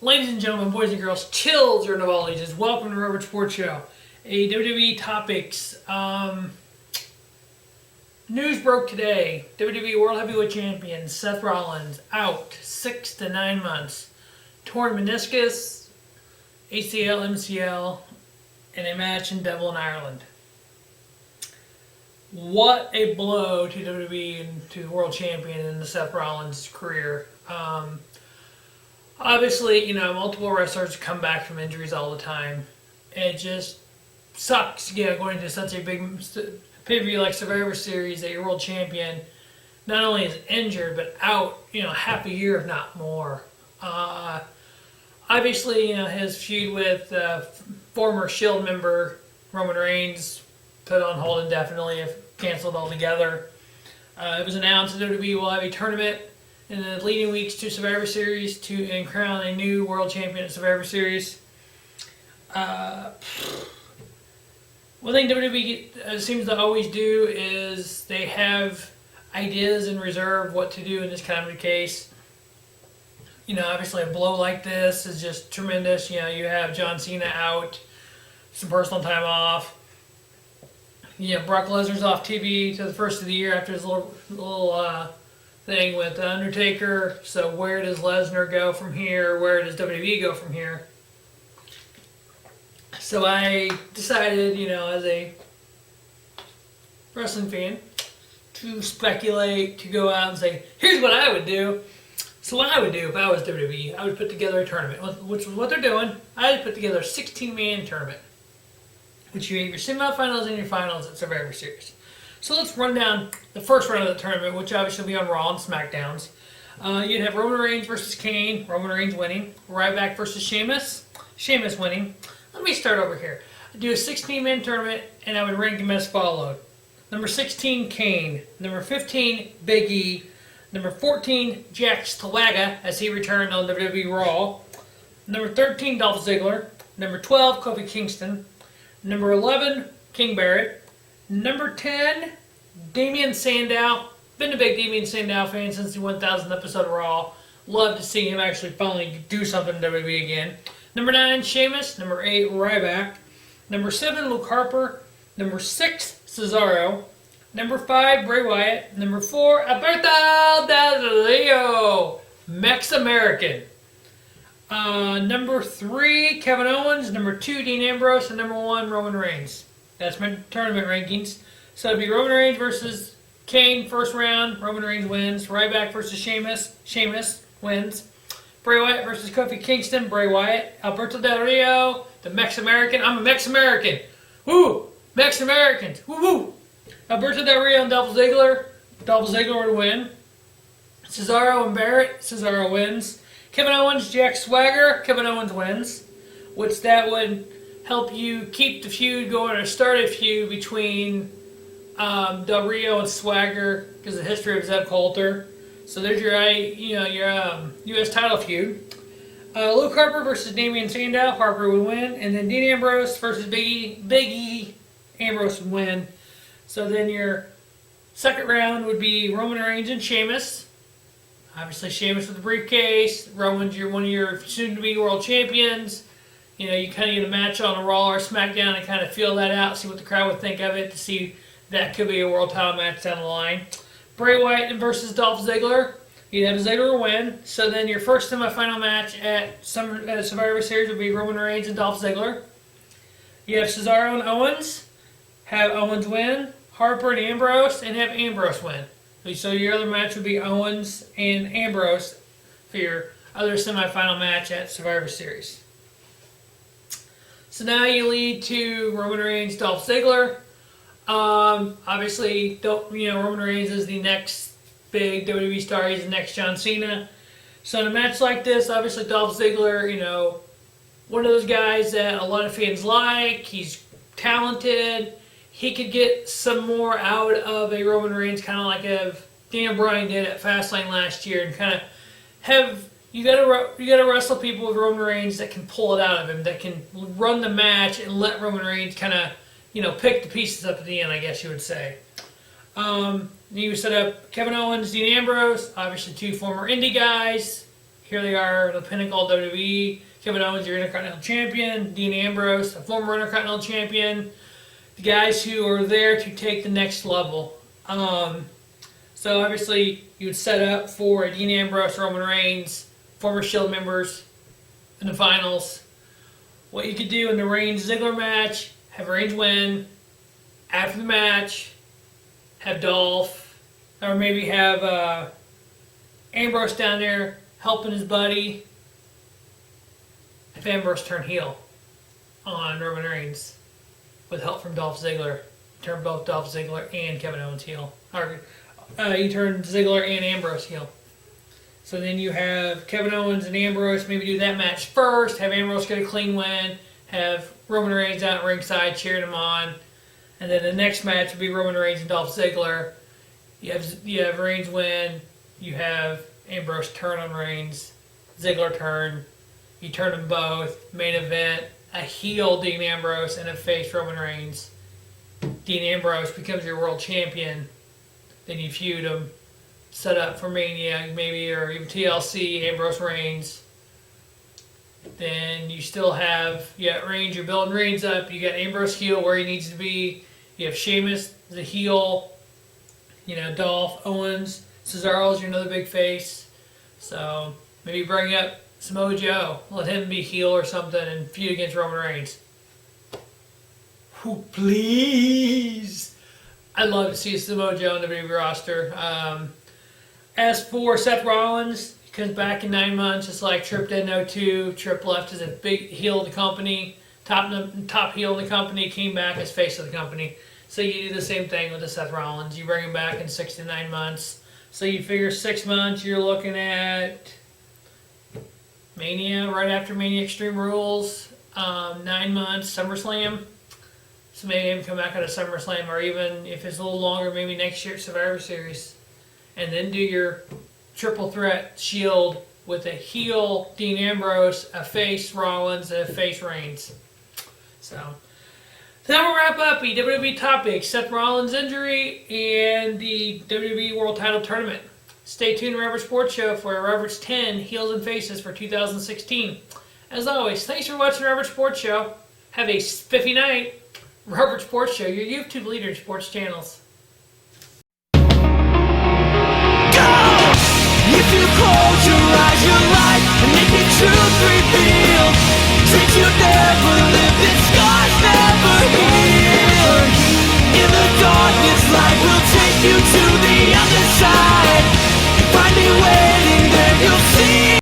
Ladies and gentlemen, boys and girls, children of all ages, welcome to Robert Sports Show, a WWE Topix. News broke today. WWE World Heavyweight Champion Seth Rollins out 6 to 9 months. Torn meniscus, ACL, MCL, in a match in Dublin, Ireland. What a blow to WWE and to the World Champion in the Seth Rollins career. Obviously, multiple wrestlers come back from injuries all the time. It just sucks, going to such a big pay-per-view like Survivor Series that your world champion not only is injured, but out, half a year, if not more. Obviously, his feud with former Shield member Roman Reigns put on hold indefinitely, if canceled altogether. It was announced that WWE will have a tournament in the leading weeks to Survivor Series and crown a new world champion at Survivor Series. One thing WWE seems to always do is they have ideas in reserve what to do in this kind of a case. Obviously a blow like this is just tremendous. You have John Cena out, some personal time off. Brock Lesnar's off TV to the first of the year after his little thing with The Undertaker. So where does Lesnar go from here? Where does WWE go from here? So I decided, as a wrestling fan, to speculate, to go out and say, here's what I would do. So what I would do if I was WWE, I would put together a tournament, which is what they're doing. I would put together a 16-man tournament, which you have your semifinals and your finals at Survivor Series. So let's run down the first round of the tournament, which obviously will be on Raw and SmackDowns. You'd have Roman Reigns versus Kane, Roman Reigns winning. Ryback versus Sheamus, Sheamus winning. Let me start over here. I'd do a 16-man tournament, and I would rank them as followed. Number 16, Kane. Number 15, Big E. Number 14, Jack Swagger, as he returned on WWE Raw. Number 13, Dolph Ziggler. Number 12, Kofi Kingston. Number 11, King Barrett. Number 10, Damian Sandow. Been a big Damian Sandow fan since the 1000th episode of Raw. Love to see him actually finally do something in WWE again. Number 9, Sheamus. Number 8, Ryback. Number 7, Luke Harper. Number 6, Cesaro. Number 5, Bray Wyatt. Number 4, Alberto Del Rio, Mex-American. Number 3, Kevin Owens. Number 2, Dean Ambrose. And number 1, Roman Reigns. That's my tournament rankings. So it'd be Roman Reigns versus Kane, first round. Roman Reigns wins. Ryback versus Sheamus. Sheamus wins. Bray Wyatt versus Kofi Kingston. Bray Wyatt. Alberto Del Rio, the Mex-American. I'm a Mex-American. Woo! Mex-Americans. Woo woo! Alberto Del Rio and Dolph Ziggler. Dolph Ziggler would win. Cesaro and Barrett. Cesaro wins. Kevin Owens, Jack Swagger. Kevin Owens wins. Which that would help you keep the feud going, or start a feud between Del Rio and Swagger because of the history of Zeb Coulter. So there's your U.S. title feud. Luke Harper versus Damian Sandow. Harper would win, and then Dean Ambrose versus Big E. Ambrose would win. So then your second round would be Roman Reigns and Sheamus. Obviously Sheamus with the briefcase. Roman's one of your soon-to-be world champions. You kind of get a match on a Raw or SmackDown and kind of feel that out, see what the crowd would think of it, to see if that could be a world title match down the line. Bray Wyatt versus Dolph Ziggler. You'd have Ziggler win. So then your first semifinal match at Survivor Series would be Roman Reigns and Dolph Ziggler. You have Cesaro and Owens. Have Owens win. Harper and Ambrose, and have Ambrose win. So your other match would be Owens and Ambrose for your other semifinal match at Survivor Series. So now you lead to Roman Reigns, Dolph Ziggler. Obviously, Roman Reigns is the next big WWE star. He's the next John Cena. So in a match like this, obviously Dolph Ziggler, one of those guys that a lot of fans like. He's talented. He could get some more out of a Roman Reigns, kind of like Daniel Bryan did at Fastlane last year, and kind of have. You gotta wrestle people with Roman Reigns that can pull it out of him, that can run the match and let Roman Reigns kind of, pick the pieces up at the end, I guess you would say. You set up Kevin Owens, Dean Ambrose, obviously two former indie guys. Here they are, the pinnacle of WWE. Kevin Owens, your Intercontinental Champion. Dean Ambrose, a former Intercontinental Champion. The guys who are there to take the next level. So obviously, you would set up for Dean Ambrose, Roman Reigns, former Shield members in the finals. What you could do in the Reigns-Ziggler match, have Reigns win. After the match, have Dolph, or maybe have Ambrose down there helping his buddy. Have Ambrose turn heel on Roman Reigns with help from Dolph Ziggler. Turn both Dolph Ziggler and Kevin Owens heel. Or you turn Ziggler and Ambrose heel. So then you have Kevin Owens and Ambrose maybe do that match first. Have Ambrose get a clean win. Have Roman Reigns out ringside cheering him on. And then the next match would be Roman Reigns and Dolph Ziggler. You have Reigns win. You have Ambrose turn on Reigns. Ziggler turn. You turn them both. Main event. A heel Dean Ambrose and a face Roman Reigns. Dean Ambrose becomes your world champion. Then you feud him. Set up for Mania, maybe, or even TLC, Ambrose Reigns. Then you still have, Reigns, you're building Reigns up. You got Ambrose heel where he needs to be. You have Sheamus, the heel. Dolph, Owens, Cesaro's your another big face. So maybe bring up Samoa Joe. Let him be heel or something and feud against Roman Reigns. Please. I'd love to see Samoa Joe on the WWE roster. As for Seth Rollins, he comes back in 9 months, just like Tripp did in 02. Tripp left as a big heel of the company, top heel of the company, came back as face of the company. So you do the same thing with the Seth Rollins. You bring him back in 6 to 9 months. So you figure 6 months, you're looking at Mania, right after Mania Extreme Rules, 9 months, SummerSlam. So maybe him come back out of SummerSlam, or even if it's a little longer, maybe next year Survivor Series. And then do your triple threat Shield with a heel Dean Ambrose, a face Rollins, and a face Reigns. So that will wrap up the WWE Topix, Seth Rollins' injury, and the WWE World Title Tournament. Stay tuned to Robert Sports Show for Robert's 10 Heels and Faces for 2016. As always, thanks for watching Robert Sports Show. Have a spiffy night. Robert Sports Show, your YouTube leader in sports channels. If you close your eyes, your life, and make it truth reveal. Dreams you never lived, and scars never heal. In the darkness, light will take you to